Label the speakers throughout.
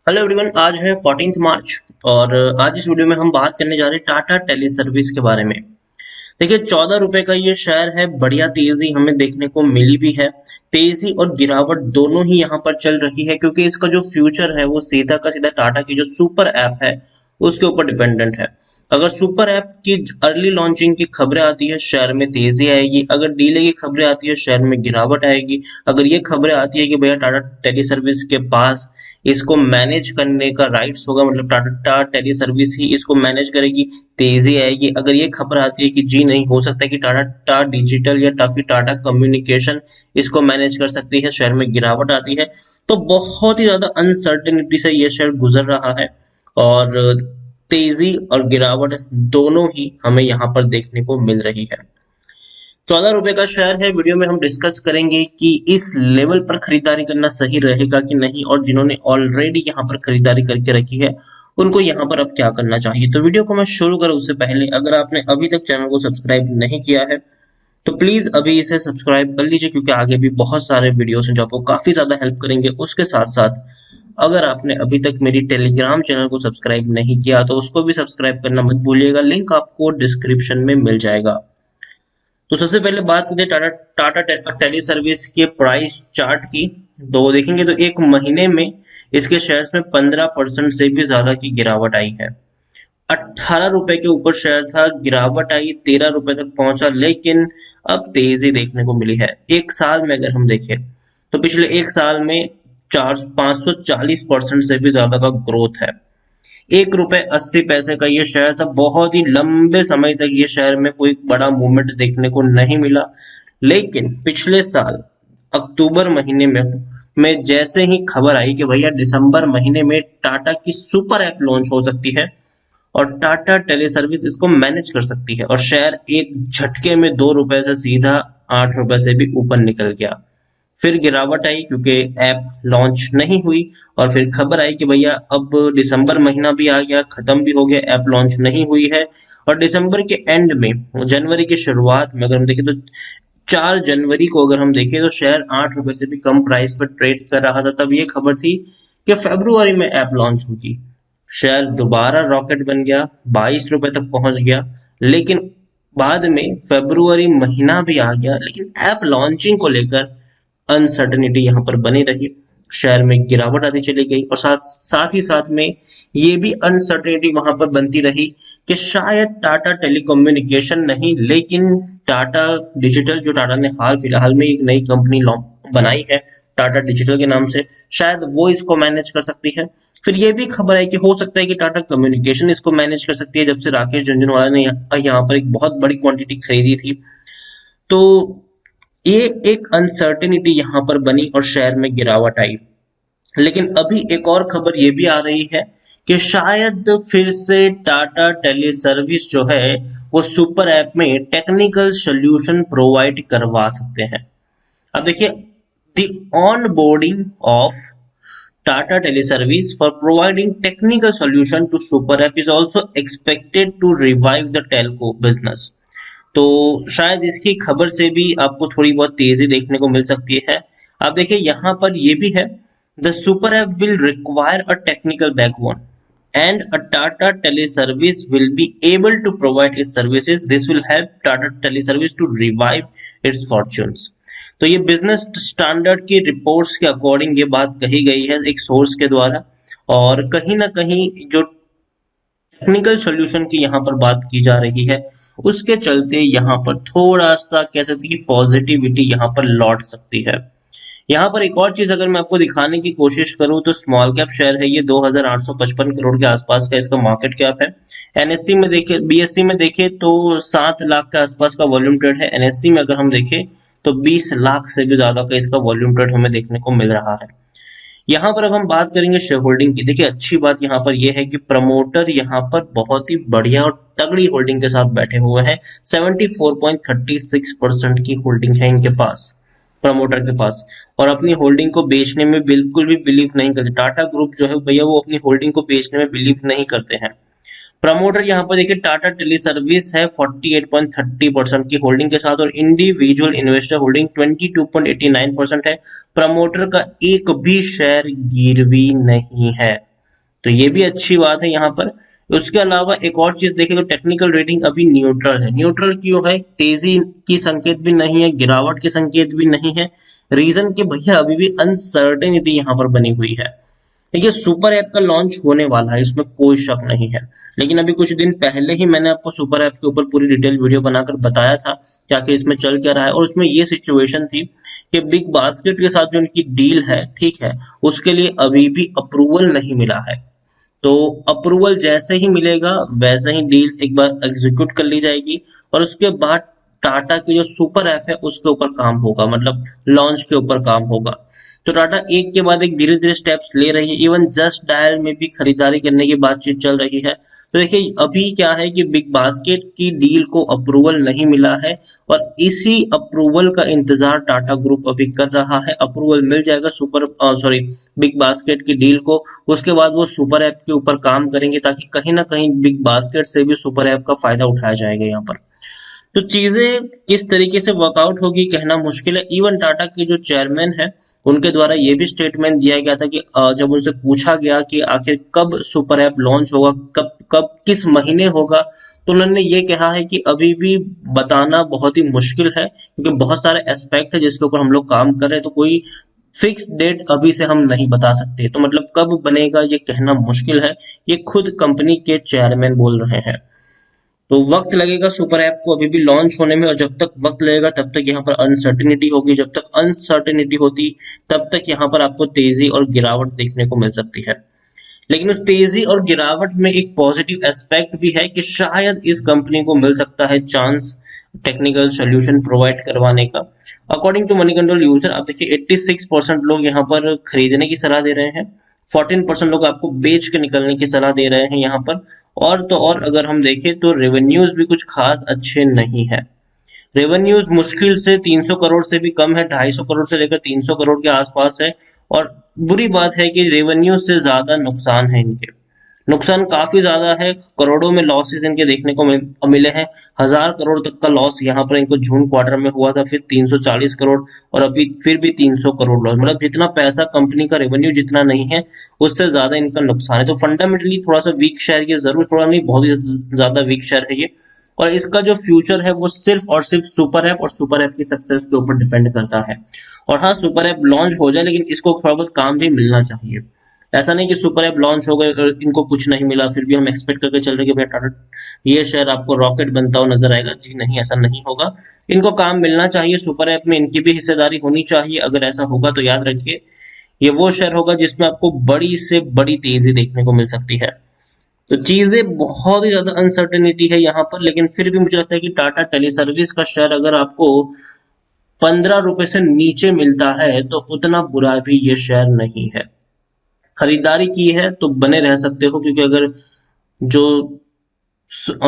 Speaker 1: Hello everyone, आज है 14 मार्च और आज इस वीडियो में हम बात करने जा रहे हैं टाटा टेली सर्विस के बारे में। देखिए, 14 रुपए का ये शेयर है। बढ़िया तेजी हमें देखने को मिली भी है। तेजी और गिरावट दोनों ही यहाँ पर चल रही है क्योंकि इसका जो फ्यूचर है वो सीधा का सीधा टाटा की जो सुपर ऐप है उसके ऊपर डिपेंडेंट है। अगर सुपर ऐप की अर्ली लॉन्चिंग की खबरें आती है, शेयर में तेजी आएगी। अगर डीले की खबरें आती है, शेयर में गिरावट आएगी। अगर ये खबरें आती है कि भैया टाटा टेली सर्विस के पास इसको मैनेज करने का राइट्स होगा, मतलब टाटा टेली सर्विस ही इसको मैनेज करेगी, तेजी आएगी। अगर ये खबर आती है कि जी नहीं, हो सकता है कि टाटा डिजिटल या टाटा कम्युनिकेशन इसको मैनेज कर सकती है, शेयर में गिरावट आती है। तो बहुत ही ज्यादा अनसर्टेनिटी से ये शेयर गुजर रहा है और तेजी और गिरावट दोनों ही हमें यहाँ पर देखने को मिल रही है। 14 रुपए का शेयर है। वीडियो में हम डिस्कस करेंगे कि इस लेवल पर खरीदारी करना सही रहेगा कि नहीं, और जिन्होंने ऑलरेडी यहाँ पर खरीदारी करके रखी है उनको यहाँ पर अब क्या करना चाहिए। तो वीडियो को मैं शुरू करूँ उससे पहले, अगर आपने अभी तक चैनल को सब्सक्राइब नहीं किया है तो प्लीज अभी इसे सब्सक्राइब कर लीजिए, क्योंकि आगे भी बहुत सारे वीडियोस हैं जो आपको काफी ज्यादा हेल्प करेंगे। उसके साथ साथ अगर आपने अभी तक मेरी टेलीग्राम चैनल को सब्सक्राइब नहीं किया तो उसको भी सब्सक्राइब करना मत भूलिएगा, लिंक आपको डिस्क्रिप्शन में मिल जाएगा। तो सबसे पहले बात करते हैं टाटा टेली सर्विस के प्राइस चार्ट की। तो देखेंगे तो एक महीने में इसके शेयर्स में 15% से भी ज्यादा की गिरावट आई है। 18 रुपए के ऊपर शेयर था, गिरावट आई, 13 रुपए तक पहुंचा, लेकिन अब तेजी देखने को मिली है। एक साल में अगर हम देखें तो पिछले एक साल में 540% से भी ज्यादा का ग्रोथ है। 1 रुपए 80 पैसे का ये शेयर था। बहुत ही लंबे समय तक ये शेयर में कोई बड़ा मूवमेंट देखने को नहीं मिला, लेकिन पिछले साल अक्टूबर महीने में जैसे ही खबर आई कि भैया दिसंबर महीने में टाटा की सुपर ऐप लॉन्च हो सकती है और टाटा टेली सर्विस इसको मैनेज कर सकती है, और शेयर एक झटके में 2 रुपए से सीधा 8 रुपए से भी ऊपर निकल गया। फिर गिरावट आई क्योंकि ऐप लॉन्च नहीं हुई, और फिर खबर आई कि भैया अब दिसंबर महीना भी आ गया, खत्म भी हो गया, ऐप लॉन्च नहीं हुई है। और दिसंबर के एंड में, जनवरी की शुरुआत में अगर हम देखें तो 4 जनवरी को अगर हम देखें तो शेयर 8 रुपए से भी कम प्राइस पर ट्रेड कर रहा था। तब ये खबर थी कि फरवरी में ऐप लॉन्च होगी। शेयर दोबारा रॉकेट बन गया, 22 रुपए तक पहुंच गया, लेकिन बाद में फरवरी महीना भी आ गया, लेकिन ऐप लॉन्चिंग को लेकर अनसर्टेनिटी यहाँ पर बनी रही। शेयर में गिरावट आती चली गई, और साथ ही साथ में ये भी अनसर्टेनिटी वहां पर बनती रही कि शायद टाटा टेलीकम्युनिकेशन नहीं, लेकिन टाटा डिजिटल, जो टाटा ने हाल फिलहाल में एक नई कंपनी बनाई है टाटा डिजिटल के नाम से, शायद वो इसको मैनेज कर सकती है। फिर ये भी खबर है कि हो सकता है कि टाटा कम्युनिकेशन इसको मैनेज कर सकती है, जब से राकेश झुनझुनवाला ने यहाँ पर एक बहुत बड़ी क्वांटिटी खरीदी थी। तो ये एक अनसर्टेनिटी यहाँ पर बनी और शेयर में गिरावट आई। लेकिन अभी एक और खबर ये भी आ रही है कि शायद फिर से टाटा टेली सर्विस जो है वो सुपर ऐप में टेक्निकल सॉल्यूशन प्रोवाइड करवा सकते हैं। अब देखिए, the onboarding of Tata tele service for providing technical solution to super app is also expected to revive the telco business. तो शायद इसकी खबर से भी आपको थोड़ी बहुत तेजी देखने को मिल सकती है। आप देखिए, यहाँ पर ये भी है, the super app will require a technical backbone and a Tata Teleservice will be able to provide its services. This will help Tata Teleservice to revive its fortunes. तो ये बिजनेस स्टैंडर्ड की रिपोर्ट्स के according ये बात कही गई है एक सोर्स के द्वारा, और कहीं ना कहीं जो टेक्निकल सॉल्यूशन की यहाँ पर बात की जा रही है उसके चलते यहाँ पर थोड़ा सा कह सकते हैं कि पॉजिटिविटी यहाँ पर लौट सकती है। यहाँ पर एक और चीज अगर मैं आपको दिखाने की कोशिश करूं तो स्मॉल कैप शेयर है ये, 2855 करोड़ के आसपास का इसका मार्केट कैप है। एनएससी में देखे, बीएससी में देखे तो 7 लाख के आसपास का वॉल्यूम ट्रेड है। एनएससी में अगर हम देखें तो 20 लाख से भी ज्यादा का इसका वॉल्यूम ट्रेड हमें देखने को मिल रहा है। यहाँ पर अब हम बात करेंगे शेयर होल्डिंग की। देखिए, अच्छी बात यहाँ पर यह है कि प्रमोटर यहाँ पर बहुत ही बढ़िया और तगड़ी होल्डिंग के साथ बैठे हुए हैं। 74.36% की होल्डिंग है इनके पास, प्रमोटर के पास, और अपनी होल्डिंग को बेचने में बिल्कुल भी बिलीव नहीं करते। टाटा ग्रुप जो है भैया वो अपनी होल्डिंग को बेचने में बिलीव नहीं करते हैं। प्रमोटर यहाँ पर देखिए, टाटा टेली सर्विस है 48.30% की होल्डिंग के साथ, और इंडिविजुअल इन्वेस्टर होल्डिंग 22.89% है। प्रमोटर का एक भी शेयर गिरवी नहीं है। तो ये भी अच्छी बात है यहाँ पर। उसके अलावा एक और चीज देखें तो टेक्निकल रेटिंग अभी न्यूट्रल है। न्यूट्रल क्यों है? तेजी की संकेत भी नहीं है, गिरावट के संकेत भी नहीं है। रीजन कि भैया अभी भी अनसर्टेनिटी यहाँ पर बनी हुई है। देखिए सुपर ऐप का लॉन्च होने वाला है, इसमें कोई शक नहीं है। लेकिन अभी कुछ दिन पहले ही मैंने आपको सुपर ऐप के ऊपर पूरी डिटेल वीडियो बनाकर बताया था कि आखिर इसमें चल क्या रहा है। और उसमें ये सिचुएशन थी कि बिग बास्केट के साथ जो उनकी डील है, ठीक है, उसके लिए अभी भी अप्रूवल नहीं मिला है। तो अप्रूवल जैसे ही मिलेगा वैसे ही डील एक बार एग्जीक्यूट कर ली जाएगी, और उसके बाद टाटा की जो सुपर ऐप है उसके ऊपर काम होगा, मतलब लॉन्च के ऊपर काम होगा। तो टाटा एक के बाद एक धीरे धीरे स्टेप्स ले रही है। इवन जस्ट डायल में भी खरीदारी करने की बातचीत चल रही है। तो देखिए अभी क्या है कि बिग बास्केट की डील को अप्रूवल नहीं मिला है, और इसी अप्रूवल का इंतजार टाटा ग्रुप अभी कर रहा है। अप्रूवल मिल जाएगा बिग बास्केट की डील को, उसके बाद वो सुपर ऐप के ऊपर काम करेंगे, ताकि कहीं ना कहीं बिग बास्केट से भी सुपर ऐप का फायदा उठाया जाएगा यहाँ पर। तो चीजें किस तरीके से वर्कआउट होगी कहना मुश्किल है। इवन टाटा के जो चेयरमैन है उनके द्वारा ये भी स्टेटमेंट दिया गया था कि जब उनसे पूछा गया कि आखिर कब सुपर ऐप लॉन्च होगा, कब कब किस महीने होगा, तो उन्होंने ये कहा है कि अभी भी बताना बहुत ही मुश्किल है, क्योंकि बहुत सारे एस्पेक्ट है जिसके ऊपर हम लोग काम कर रहे हैं। तो कोई फिक्स डेट अभी से हम नहीं बता सकते। तो मतलब कब बनेगा ये कहना मुश्किल है, ये खुद कंपनी के चेयरमैन बोल रहे हैं। तो वक्त लगेगा सुपर ऐप को अभी भी लॉन्च होने में, और जब तक वक्त लगेगा तब तक यहाँ पर अनसर्टेनिटी होगी। जब तक अनसर्टेनिटी होती तब तक यहाँ पर आपको तेजी और गिरावट देखने को मिल सकती है। लेकिन उस तेजी और गिरावट में एक पॉजिटिव एस्पेक्ट भी है कि शायद इस कंपनी को मिल सकता है चांस टेक्निकल सोल्यूशन प्रोवाइड करवाने का। According to Moneycontrol user, आप देखिए 86% लोग यहाँ पर खरीदने की सलाह दे रहे हैं, 14% लोग आपको बेच के निकलने की सलाह दे रहे हैं यहाँ पर। और तो और अगर हम देखें तो रेवेन्यूज भी कुछ खास अच्छे नहीं है। रेवेन्यूज मुश्किल से 300 करोड़ से भी कम है, 250 करोड़ से लेकर 300 करोड़ के आसपास है। और बुरी बात है कि रेवेन्यू से ज्यादा नुकसान है इनके, नुकसान काफी ज्यादा है। करोड़ों में लॉसेस इनके देखने को मिले हैं। 1000 करोड़ तक का लॉस यहाँ पर इनको जून क्वार्टर में हुआ था, फिर 340 करोड़, और अभी फिर भी 300 करोड़ लॉस। मतलब जितना पैसा कंपनी का रेवेन्यू जितना नहीं है, उससे ज्यादा इनका नुकसान है। तो फंडामेंटली थोड़ा सा वीक शेयर, ये जरूर थोड़ा नहीं बहुत ही ज्यादा वीक शेयर है ये। और इसका जो फ्यूचर है वो सिर्फ और सिर्फ सुपर ऐप और सुपर ऐप की सक्सेस के ऊपर डिपेंड करता है। और हाँ, सुपर ऐप लॉन्च हो जाए, लेकिन इसको थोड़ा बहुत काम भी मिलना चाहिए। ऐसा नहीं कि सुपर ऐप लॉन्च हो गए और इनको कुछ नहीं मिला, फिर भी हम एक्सपेक्ट करके चल रहे कि भैया टाटा ये शेयर आपको रॉकेट बनता हुआ नजर आएगा। जी नहीं, ऐसा नहीं होगा। इनको काम मिलना चाहिए, सुपर ऐप में इनकी भी हिस्सेदारी होनी चाहिए। अगर ऐसा होगा तो याद रखिए ये वो शेयर होगा जिसमें आपको बड़ी से बड़ी तेजी देखने को मिल सकती है। तो चीजें बहुत ही ज्यादा अनसर्टेनिटी है यहाँ पर, लेकिन फिर भी मुझे लगता है कि टाटा टेली सर्विस का शेयर अगर आपको 15 रुपए से नीचे मिलता है तो उतना बुरा भी ये शेयर नहीं है। खरीदारी की है तो बने रह सकते हो, क्योंकि अगर जो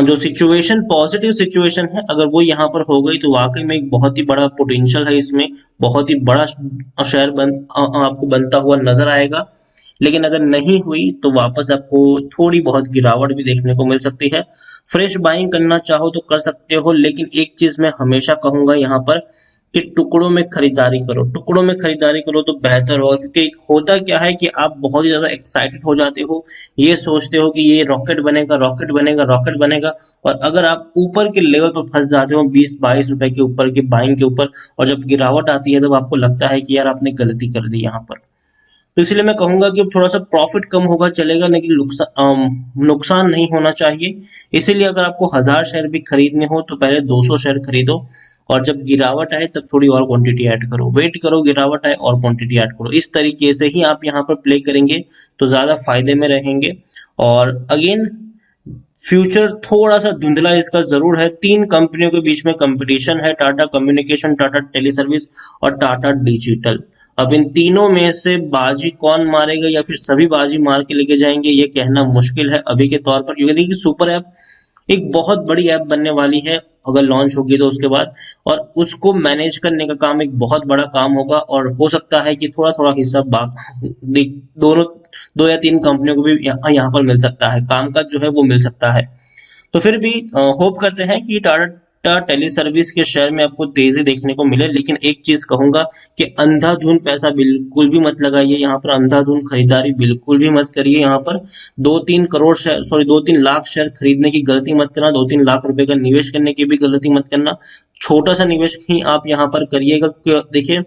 Speaker 1: जो सिचुएशन पॉजिटिव सिचुएशन है अगर वो यहाँ पर हो गई तो वाकई में एक बहुत ही बड़ा पोटेंशियल है इसमें, बहुत ही बड़ा शेयर आपको बनता हुआ नजर आएगा। लेकिन अगर नहीं हुई तो वापस आपको थोड़ी बहुत गिरावट भी देखने को मिल सकती है। फ्रेश बाइंग करना चाहो तो कर सकते हो, लेकिन एक चीज मैं हमेशा कहूंगा यहाँ पर कि टुकड़ों में खरीदारी करो, टुकड़ों में खरीदारी करो तो बेहतर होगा। क्योंकि होता क्या है कि आप बहुत ही ज्यादा एक्साइटेड हो जाते हो, ये सोचते हो कि ये रॉकेट बनेगा, रॉकेट बनेगा, रॉकेट बनेगा, और अगर आप ऊपर के लेवल पर फंस जाते हो 20-22 रुपए के ऊपर की बाइंग के ऊपर, और जब गिरावट आती है तब आपको लगता है कि यार आपने गलती कर दी यहाँ पर। तो इसलिए मैं कहूंगा कि अब थोड़ा सा प्रॉफिट कम होगा चलेगा, लेकिन नुकसान नहीं होना चाहिए। इसीलिए अगर आपको 1000 शेयर भी खरीदने हो तो पहले 200 शेयर खरीदो, और जब गिरावट आए तब थोड़ी और क्वांटिटी ऐड करो, वेट करो गिरावट आए और क्वांटिटी ऐड करो। इस तरीके से ही आप यहाँ पर प्ले करेंगे तो ज्यादा फायदे में रहेंगे। और अगेन फ्यूचर थोड़ा सा धुंधला इसका जरूर है। 3 कंपनियों के बीच में कंपटीशन है, Tata communication, Tata tele service और टाटा डिजिटल। अब इन तीनों में से बाजी कौन मारेगा, या फिर सभी बाजी मार के लेके जाएंगे, ये कहना मुश्किल है अभी के तौर पर। क्योंकि देखिए सुपर ऐप एक बहुत बड़ी ऐप बनने वाली है अगर लॉन्च होगी तो उसके बाद, और उसको मैनेज करने का काम एक बहुत बड़ा काम होगा। और हो सकता है कि थोड़ा थोड़ा हिस्सा दोनों 2 या 3 कंपनियों को भी यहाँ पर मिल सकता है, काम का जो है वो मिल सकता है। तो फिर भी होप करते हैं कि टाटा टाटा टेली सर्विस के शेयर में आपको तेजी देखने को मिले, लेकिन एक चीज कहूंगा कि अंधाधुंध पैसा बिल्कुल भी मत लगाइए यहाँ पर, अंधाधुंध खरीदारी बिल्कुल भी मत करिए यहाँ पर। 2-3 crore share, sorry 2-3 lakh share खरीदने की गलती मत करना, 2-3 लाख रुपए का निवेश करने की भी गलती मत करना। छोटा सा निवेश ही आप यहाँ पर करिएगा, क्योंकि देखिए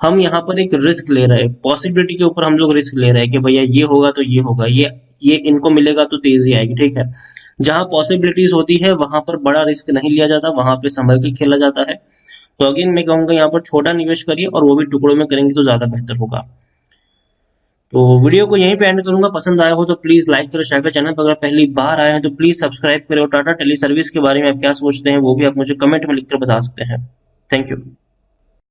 Speaker 1: हम यहाँ पर एक रिस्क ले रहे हैं, पॉसिबिलिटी के ऊपर हम लोग रिस्क ले रहे हैं कि भैया ये होगा तो ये होगा, ये इनको मिलेगा तो तेजी आएगी, ठीक है। जहां पॉसिबिलिटीज होती है वहां पर बड़ा रिस्क नहीं लिया जाता, वहां पे संभल के खेला जाता है। तो अगेन मैं कहूंगा यहाँ पर छोटा निवेश करिए, और वो भी टुकड़ों में करेंगे तो ज्यादा बेहतर होगा। तो वीडियो को यहीं पे एंड करूंगा। पसंद आया हो तो प्लीज लाइक करो, शेयर करो। चैनल पर अगर पहली बार आए हैं तो प्लीज सब्सक्राइब करो। टाटा टेली सर्विस के बारे में आप क्या सोचते हैं वो भी आप मुझे कमेंट में लिखकर बता सकते हैं। Thank you.